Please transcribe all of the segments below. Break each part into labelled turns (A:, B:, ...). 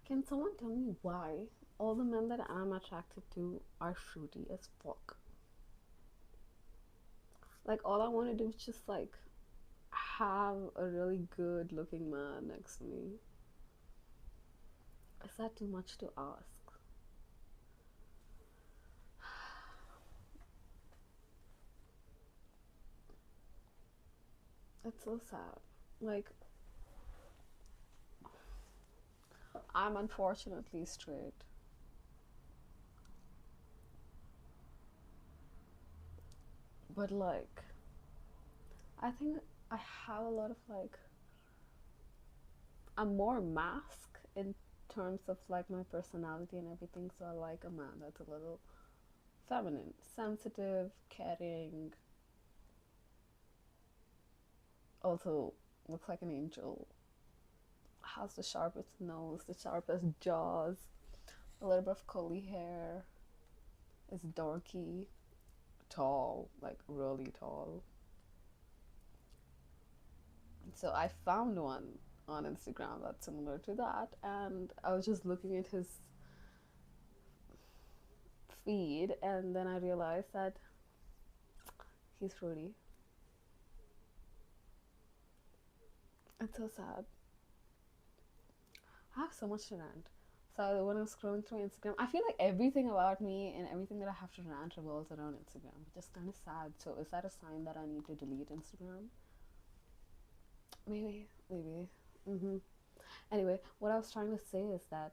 A: Can someone tell me why all the men that I'm attracted to are fruity as fuck? Like, all I want to do is just like have a really good looking man next to me. Is that too much to ask? It's so sad. Like, I'm unfortunately straight, but like, I think I have a lot of like, I'm more mask in terms of like my personality and everything. So I like a man that's a little feminine, sensitive, caring, also looks like an angel, has the sharpest nose, the sharpest jaws, a little bit of curly hair, is dorky, tall, like really tall. So I found one on Instagram that's similar to that, and I was just looking at his feed, and then I realized that he's fruity. It's so sad. I have so much to rant. So when I was scrolling through Instagram, I feel like everything about me and everything that I have to rant revolves around Instagram, which is kind of sad. So is that a sign that I need to delete Instagram? Maybe, maybe. Anyway, what I was trying to say is that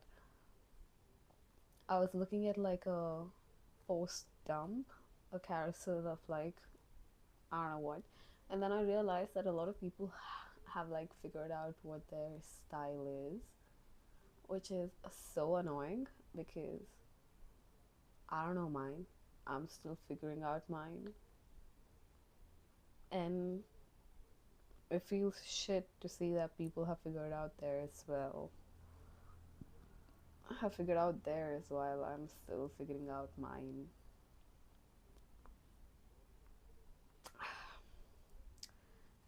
A: I was looking at like a post dump, a carousel of like I don't know what, and then I realized that a lot of people have like figured out what their style is, which is so annoying because I don't know mine. I'm still figuring out mine, and it feels shit to see that people have figured out theirs as well. Have figured out theirs while I'm still figuring out mine.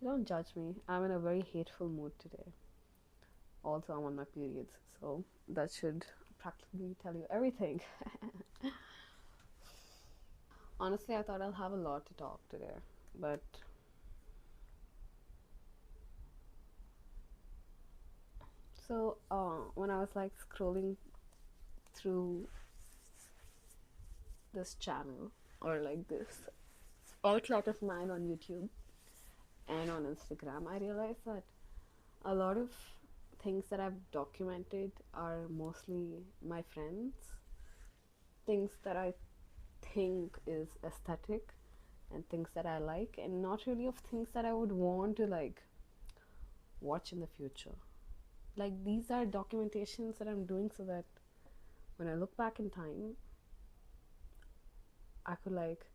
A: Don't judge me. I'm in a very hateful mood today. Also, I'm on my periods, so that should practically tell you everything. Honestly, I thought I'll have a lot to talk today, but when I was like scrolling through this channel or like this outlet of mine on YouTube and on Instagram, I realized that a lot of things that I've documented are mostly my friends, things that I think is aesthetic and things that I like, and not really of things that I would want to like watch in the future. Like these are documentations that I'm doing so that when I look back in time, I could like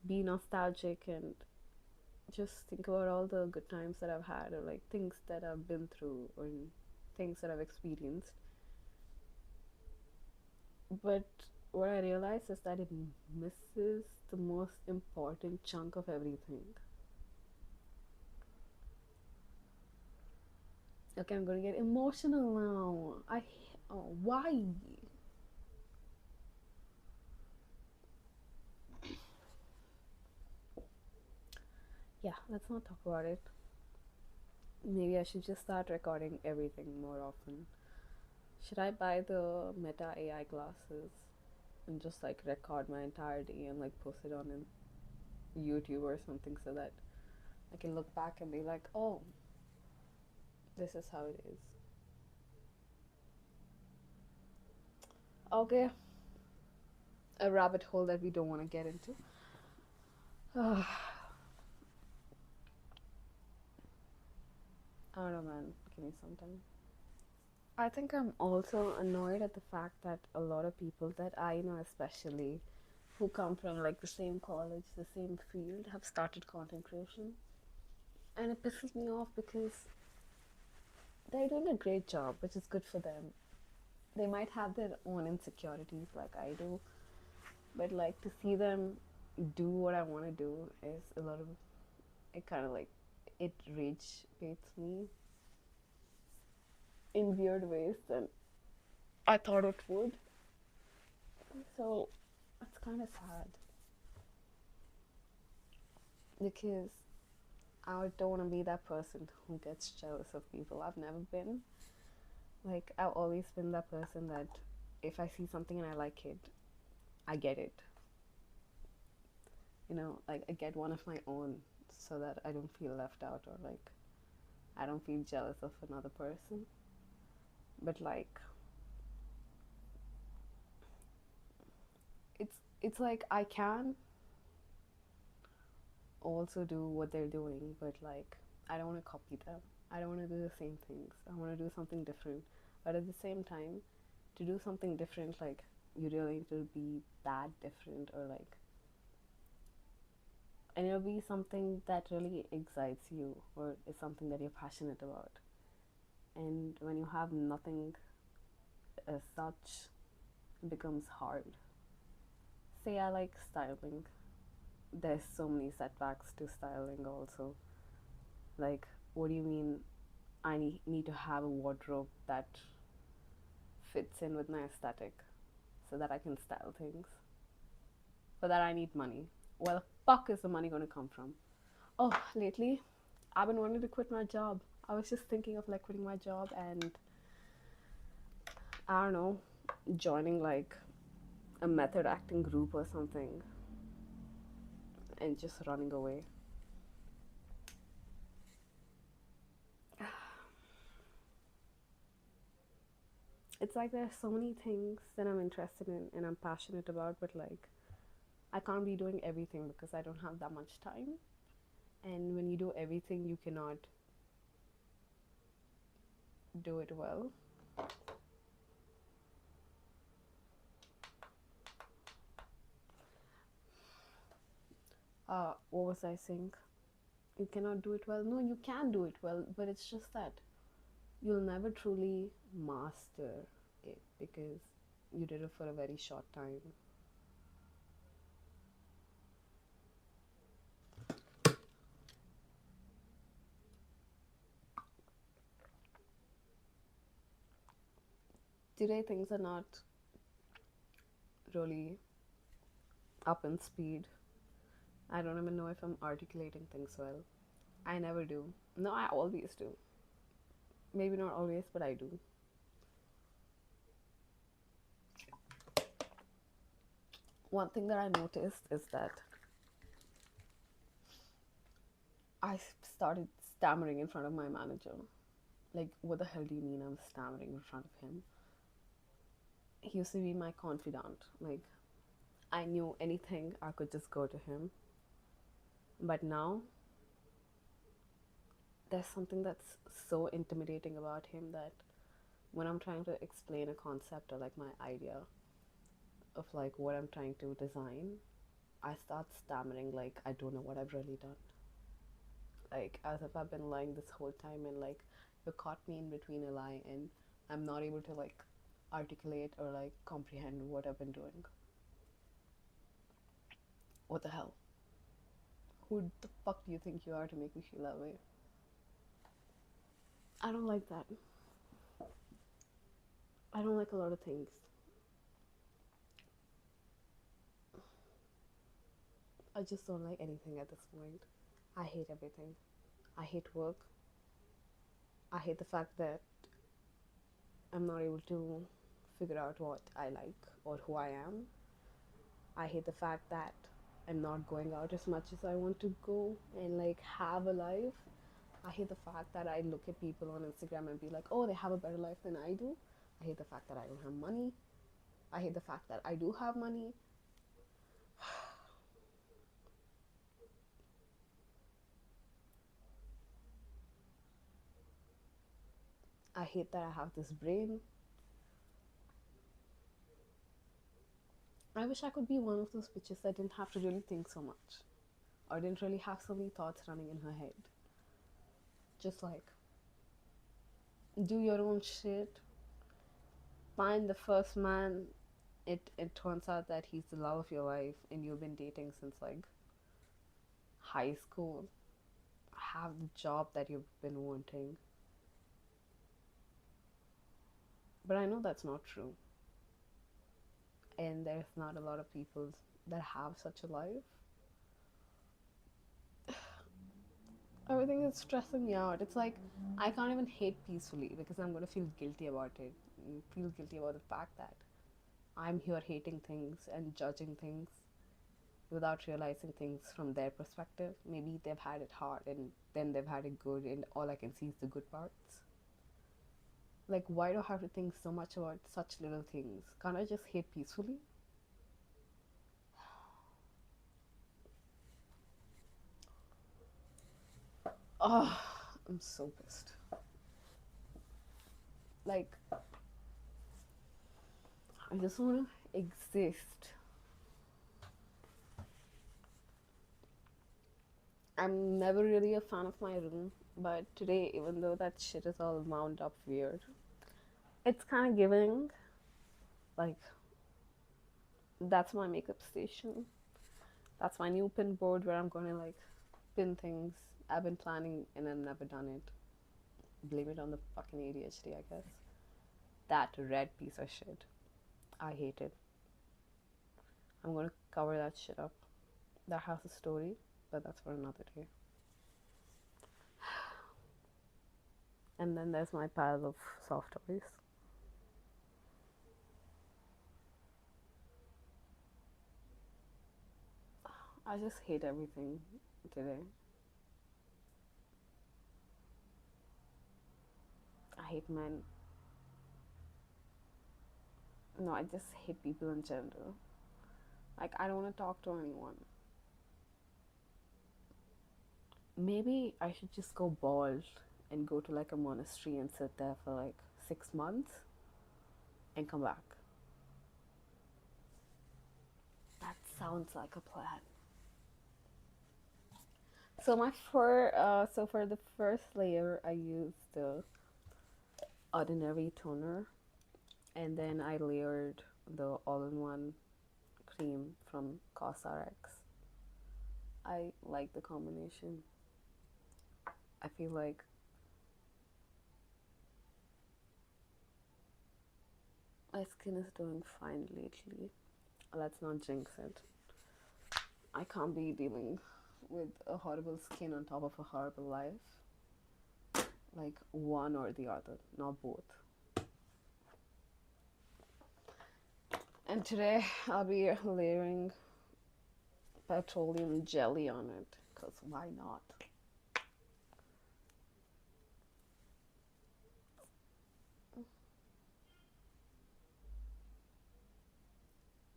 A: be nostalgic and just think about all the good times that I've had or like things that I've been through or things that I've experienced. But what I realize is that it misses the most important chunk of everything. Okay, I'm gonna get emotional now. Why? Yeah, let's not talk about it. Maybe I should just start recording everything more often. Should I buy the Meta AI glasses and just like record my entire day and like post it on YouTube or something so that I can look back and be like, oh, this is how it is. Okay, a rabbit hole that we don't want to get into. I don't know, man. Give me some time. I think I'm also annoyed at the fact that a lot of people that I know, especially who come from like the same college, the same field, have started content creation. And it pisses me off because they're doing a great job, which is good for them. They might have their own insecurities like I do, but like to see them do what I want to do is a lot of it kind of like it rage baits me in weird ways. And I thought it would. So it's kind of sad because I don't want to be that person who gets jealous of people. I've never been. Like, I've always been that person that if I see something and I like it, I get it. Like I get one of my own so that I don't feel left out or like I don't feel jealous of another person. But like, it's like I can also do what they're doing, but like I don't want to copy them. I don't want to do the same things. I want to do something different. But at the same time, to do something different, like you really need to be that different or like, and it'll be something that really excites you or is something that you're passionate about. And when you have nothing as such, it becomes hard. Say I like styling. There's so many setbacks to styling also. Like, what do you mean I need to have a wardrobe that fits in with my aesthetic so that I can style things? For that, I need money. Where the fuck is the money going to come from? Oh, lately, I've been wanting to quit my job. I was just thinking of like quitting my job and I don't know, joining like a method acting group or something and just running away. It's like there's so many things that I'm interested in and I'm passionate about, but like I can't be doing everything because I don't have that much time. And when you do everything, you cannot do it well. What was I saying? You cannot do it well. No, you can do it well, but it's just that you'll never truly master it because you did it for a very short time. Today, things are not really up in speed. I don't even know if I'm articulating things well. I never do. No, I always do. Maybe not always, but I do. One thing that I noticed is that I started stammering in front of my manager. Like, what the hell do you mean I'm stammering in front of him? He used to be my confidant. Like, I knew anything, I could just go to him. But now, there's something that's so intimidating about him that when I'm trying to explain a concept or like my idea of like what I'm trying to design, I start stammering like I don't know what I've really done. Like as if I've been lying this whole time and like you caught me in between a lie and I'm not able to like articulate or like comprehend what I've been doing. What the hell? Who the fuck do you think you are to make me feel that way? I don't like that. I don't like a lot of things. I just don't like anything at this point. I hate everything. I hate work. I hate the fact that I'm not able to figure out what I like or who I am. I hate the fact that I'm not going out as much as I want to go and like have a life. I hate the fact that I look at people on Instagram and be like, oh, they have a better life than I do. I hate the fact that I don't have money. I hate the fact that I do have money. I hate that I have this brain. I wish I could be one of those bitches that didn't have to really think so much or didn't really have so many thoughts running in her head. Just like do your own shit, find the first man. It turns out that he's the love of your life and you've been dating since like high school. Have the job that you've been wanting. But I know that's not true, and there's not a lot of people that have such a life. Everything is stressing me out. It's like I can't even hate peacefully because I'm gonna feel guilty about it. Feel guilty about the fact that I'm here hating things and judging things without realizing things from their perspective. Maybe they've had it hard and then they've had it good, and all I can see is the good parts. Like, why do I have to think so much about such little things? Can't I just hate peacefully? Oh, I'm so pissed. Like, I just want to exist. I'm never really a fan of my room, but today, even though that shit is all wound up weird, it's kind of giving. Like, that's my makeup station. That's my new pin board where I'm gonna like pin things I've been planning and I've never done it. Blame it on the fucking ADHD, I guess. That red piece of shit. I hate it. I'm gonna cover that shit up. That has a story, but that's for another day. And then there's my pile of soft toys. I just hate everything today. I hate men. No, I just hate people in general. Like, I don't want to talk to anyone. Maybe I should just go bald and go to like a monastery and sit there for like 6 months and come back. That sounds like a plan. So for the first layer, I used the ordinary toner, and then I layered the all-in-one cream from CosRX. I like the combination. I feel like my skin is doing fine lately. Let's not jinx it. I can't be dealing with a horrible skin on top of a horrible life. Like one or the other, not both. And today I'll be layering petroleum jelly on it, because why not?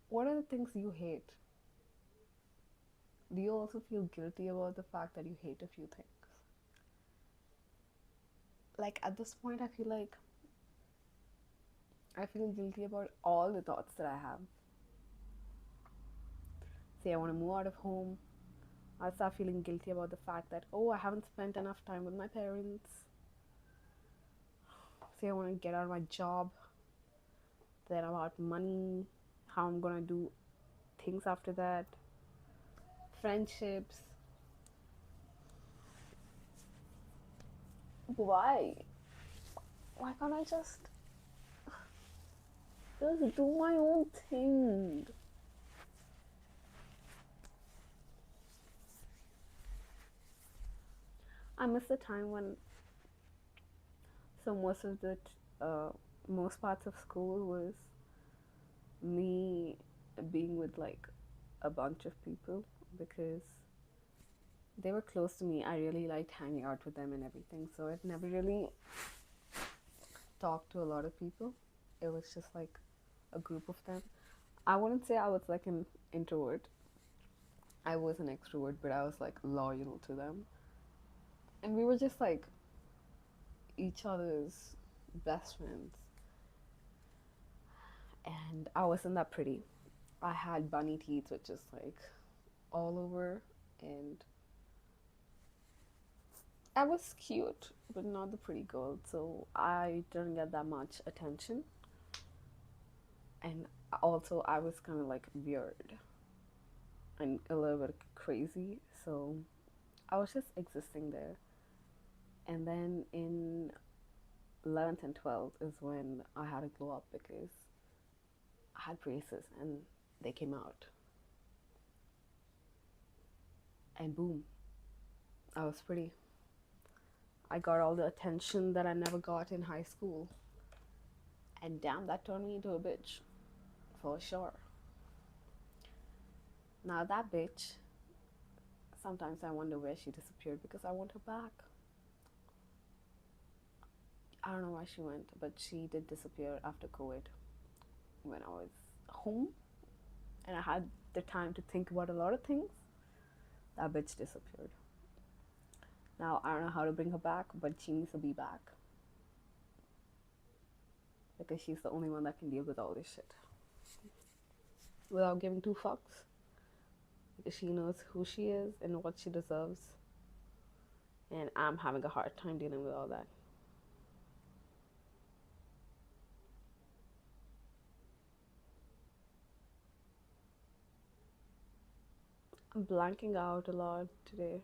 A: What are the things you hate? Do you also feel guilty about the fact that you hate a few things? Like at this point, I feel guilty about all the thoughts that I have. Say I want to move out of home, I start feeling guilty about the fact that, oh, I haven't spent enough time with my parents. Say I want to get out of my job, then about money, how I'm gonna do things after that, friendships. Why? Why can't I just do my own thing? I miss the time when so uh, most parts of school was me being with like a bunch of people because they were close to me. I really liked hanging out with them and everything. So I'd never really talked to a lot of people. It was just like a group of them. I wouldn't say I was like an introvert. I was an extrovert, but I was like loyal to them. And we were just like each other's best friends. And I wasn't that pretty. I had bunny teeth, which is like all over, and I was cute, but not the pretty girl, so I didn't get that much attention. And also, I was kind of like weird and a little bit crazy, so I was just existing there. And then in 11th and 12th is when I had to glow up because I had braces and they came out. And boom, I was pretty. I got all the attention that I never got in high school. And damn, that turned me into a bitch. For sure. Now, that bitch, sometimes I wonder where she disappeared because I want her back. I don't know why she went, but she did disappear after COVID when I was home and I had the time to think about a lot of things. That bitch disappeared. Now, I don't know how to bring her back, but she needs to be back because she's the only one that can deal with all this shit without giving two fucks, because she knows who she is and what she deserves, and I'm having a hard time dealing with all that. I'm blanking out a lot today.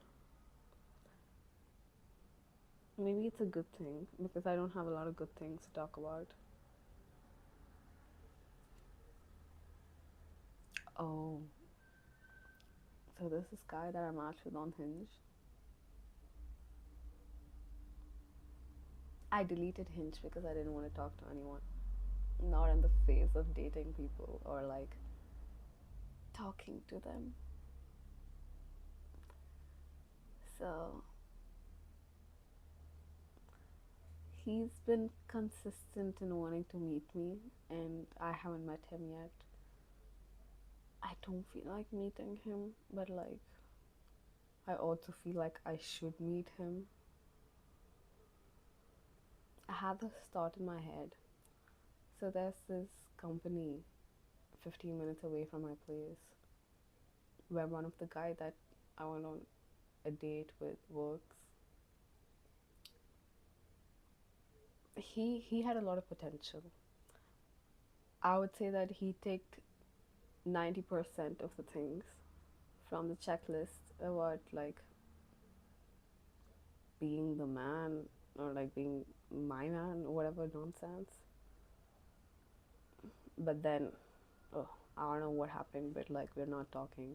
A: Maybe it's a good thing because I don't have a lot of good things to talk about. Oh, so there's this guy that I matched with on Hinge. I deleted Hinge because I didn't want to talk to anyone. Not in the phase of dating people or like talking to them. So he's been consistent in wanting to meet me, and I haven't met him yet. I don't feel like meeting him, but like I also feel like I should meet him. I had this thought in my head. So there's this company 15 minutes away from my place where one of the guy that I went on a date with works. He had a lot of potential. I would say that he ticked 90% of the things from the checklist about like being the man or like being my man or whatever nonsense. But then, oh, I don't know what happened, but like we're not talking.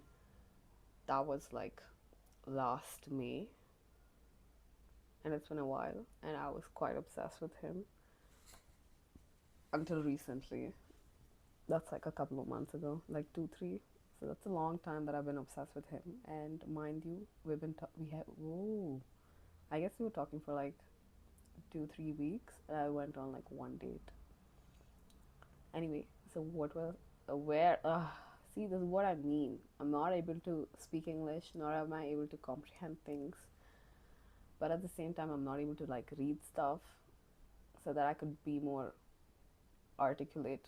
A: That was like last May, and it's been a while, and I was quite obsessed with him until recently. That's like a couple of months ago, like 2, 3. So that's a long time that I've been obsessed with him. And mind you, we have whoa. I guess we were talking for like 2, 3 weeks, and I went on like one date. Anyway, so what was where? See, this is what I mean. I'm not able to speak English, nor am I able to comprehend things. But at the same time, I'm not able to like read stuff so that I could be more articulate.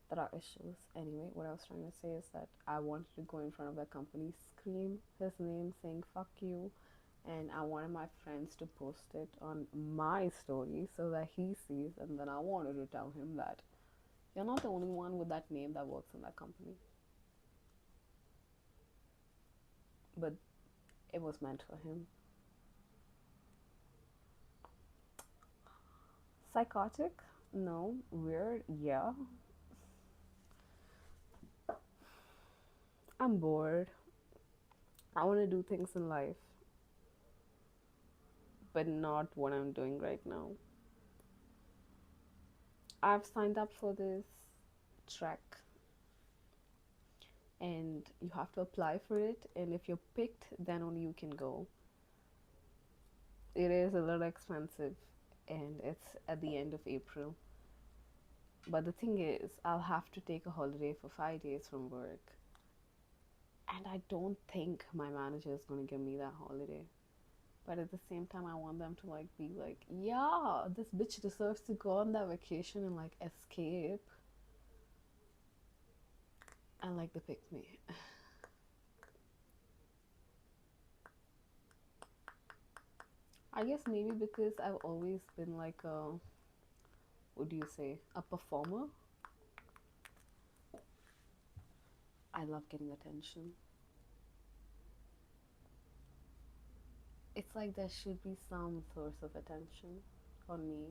A: There are issues. Anyway, what I was trying to say is that I wanted to go in front of the company, scream his name, saying "fuck you," and I wanted my friends to post it on my story so that he sees, and then I wanted to tell him that you're not the only one with that name that works in that company. But it was meant for him. Psychotic? No. Weird? Yeah. I'm bored. I want to do things in life, but not what I'm doing right now. I've signed up for this trek, and you have to apply for it, and if you're picked, then only you can go. It is a little expensive, and it's at the end of April. But the thing is, I'll have to take a holiday for 5 days from work. And I don't think my manager is going to give me that holiday. But at the same time, I want them to like be like, yeah, this bitch deserves to go on that vacation and like escape. And like they pick me. I guess maybe because I've always been like a, what do you say, a performer. I love getting attention. It's like there should be some source of attention on me.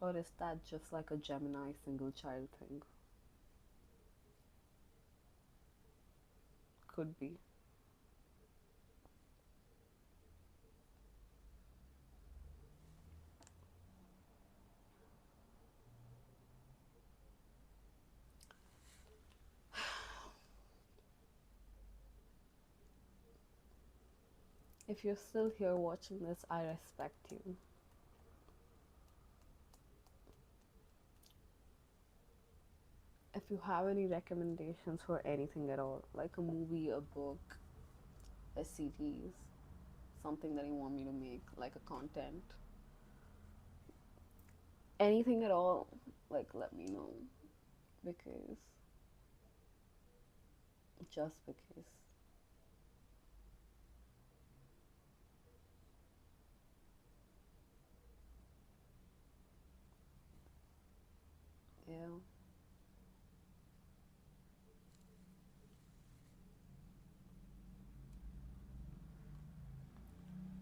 A: Or is that just like a Gemini single child thing? Could be. If you're still here watching this, I respect you. If you have any recommendations for anything at all, like a movie, a book, a series, something that you want me to make, like a content, anything at all, like let me know. Because, just because. Yeah.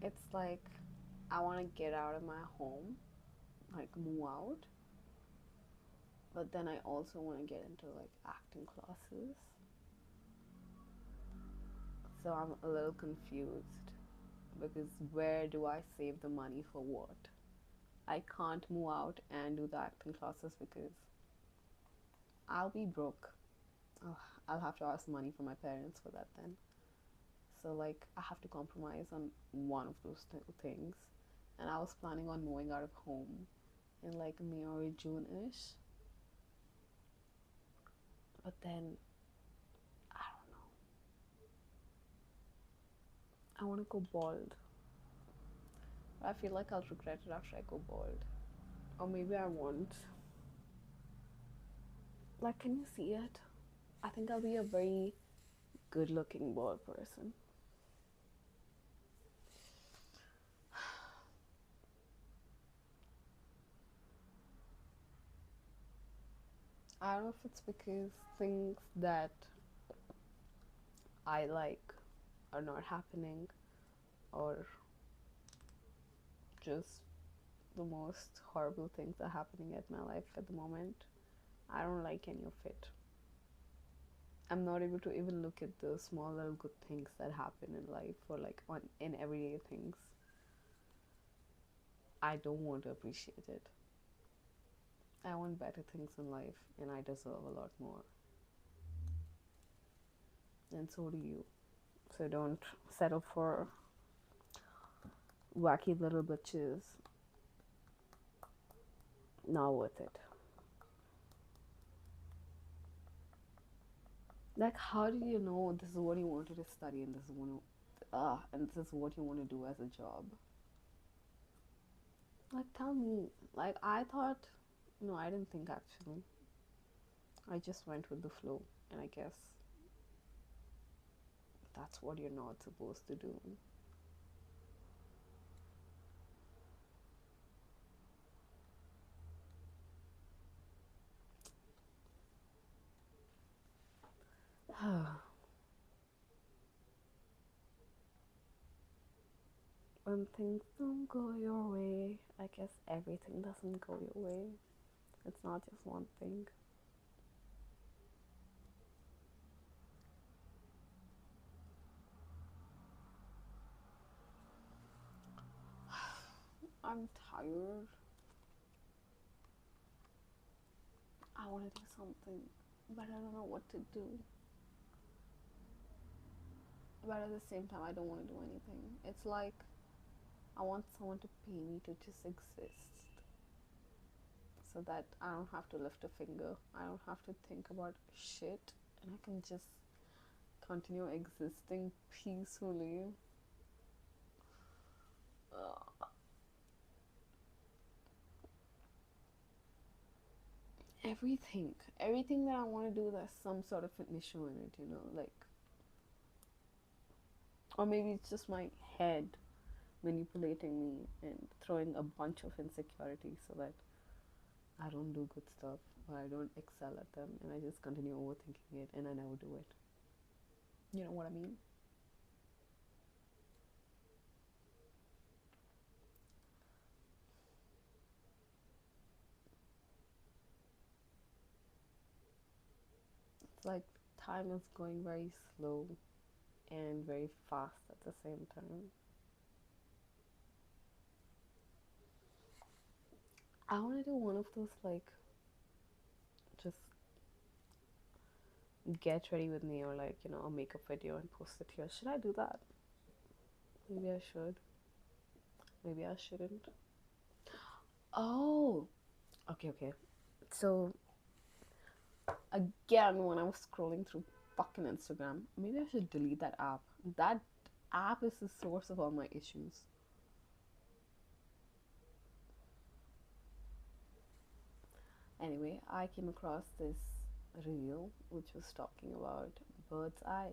A: It's like I want to get out of my home, like move out, but then I also want to get into like acting classes. So I'm a little confused because where do I save the money for what? I can't move out and do the acting classes because I'll be broke. Oh, I'll have to ask money from my parents for that then. So like I have to compromise on one of those things. And I was planning on moving out of home in like May or June ish. But then I don't know. I want to go bald. But I feel like I'll regret it after I go bald. Or maybe I won't. Like, can you see it? I think I'll be a very good looking bald person. I don't know if it's because things that I like are not happening or just the most horrible things are happening at my life at the moment. I don't like any of it. I'm not able to even look at the small little good things that happen in life or like on in everyday things. I don't want to appreciate it. I want better things in life and I deserve a lot more. And so do you. So don't settle for wacky little bitches. Not worth it. Like, how do you know this is what you wanted to study and this is and this is what you want to do as a job? Like, tell me. Like, I thought, no, I didn't think actually. I just went with the flow, and I guess that's what you're not supposed to do. When things don't go your way, I guess everything doesn't go your way. It's not just one thing. I'm tired. I want to do something, but I don't know what to do. But at the same time, I don't want to do anything. It's like I want someone to pay me to just exist so that I don't have to lift a finger. I don't have to think about shit and I can just continue existing peacefully. Uh, everything that I want to do, there's some sort of an issue in it, like, or maybe it's just my head manipulating me and throwing a bunch of insecurities so that I don't do good stuff or I don't excel at them and I just continue overthinking it, and I never do it. You know what I mean? Like time is going very slow and very fast at the same time. I want to do one of those like just get ready with me or like, a makeup video and post it here. Should I do that? Maybe I should. Maybe I shouldn't. Oh, okay. So again, when I was scrolling through fucking Instagram, maybe I should delete that app. That app is the source of all my issues. Anyway, I came across this reel which was talking about bird's eye,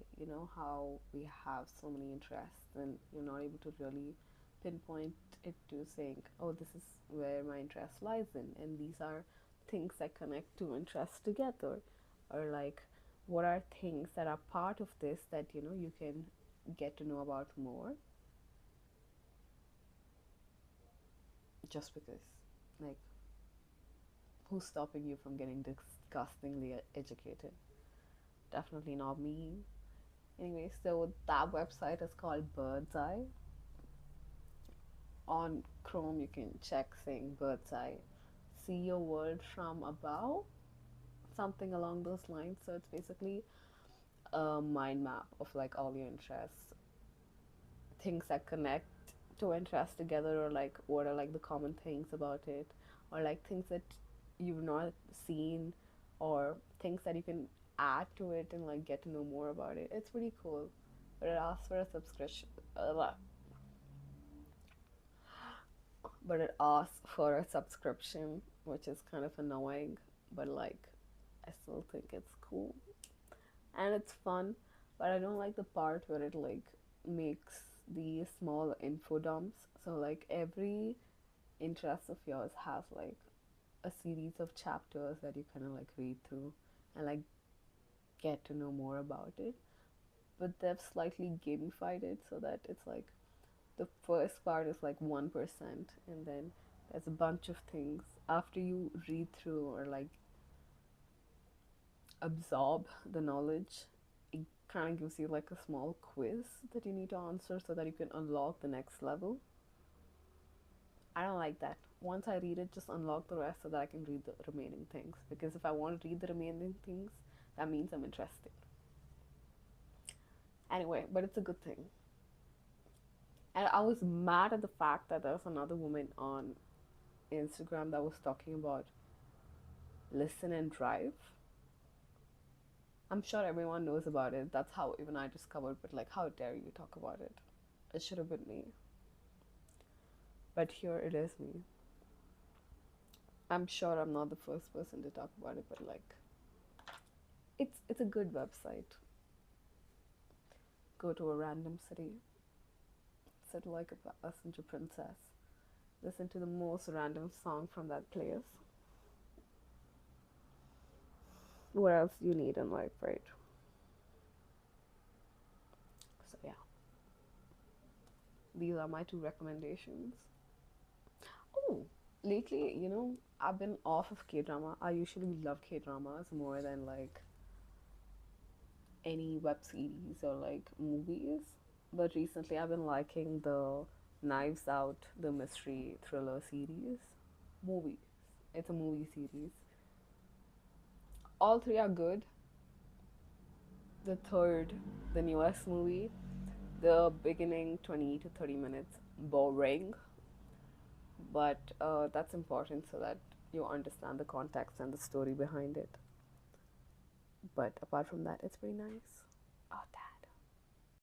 A: how we have so many interests and you're not able to really pinpoint it to saying, oh, this is where my interest lies in, and these are things that connect two interests together, or like what are things that are part of this that you can get to know about more just because, like, who's stopping you from getting disgustingly educated? Definitely not me. Anyway, so that website is called Bird's Eye. On Chrome, you can check saying Bird's Eye, see your world from above, something along those lines. So it's basically a mind map of like all your interests, things that connect two interests together, or like what are like the common things about it, or like things that you've not seen, or things that you can add to it and like get to know more about it. It's pretty cool, but it asks for a subscription. But it asks for a subscription, which is kind of annoying, but like I still think it's cool and it's fun. But I don't like the part where it like makes these small info dumps. So like every interest of yours has like a series of chapters that you kind of like read through and like get to know more about it. But they've slightly gamified it so that it's like the first part is like 1%, and then there's a bunch of things after you read through or like absorb the knowledge. It kind of gives you like a small quiz that you need to answer so that you can unlock the next level. I don't like that. Once I read it, just unlock the rest so that I can read the remaining things, because if I want to read the remaining things, that means I'm interested. Anyway, but it's a good thing. And I was mad at the fact that there was another woman on Instagram that was talking about listen and drive. I'm sure everyone knows about it. That's how even I discovered, but like, how dare you talk about it? It should have been me. But here it is me. I'm sure I'm not the first person to talk about it, but like, it's a good website. Go to a random city, sit like a passenger princess, listen to the most random song from that place. What else do you need in life, right? So yeah, these are my two recommendations. Oh, lately, I've been off of K drama. I usually love K dramas more than like any web series or like movies. But recently, I've been liking the Knives Out, the mystery thriller series. Movie. It's a movie series. All three are good. The third, the newest movie, the beginning 20 to 30 minutes, boring, but that's important so that you understand the context and the story behind it. But apart from that, it's pretty nice. Oh, damn.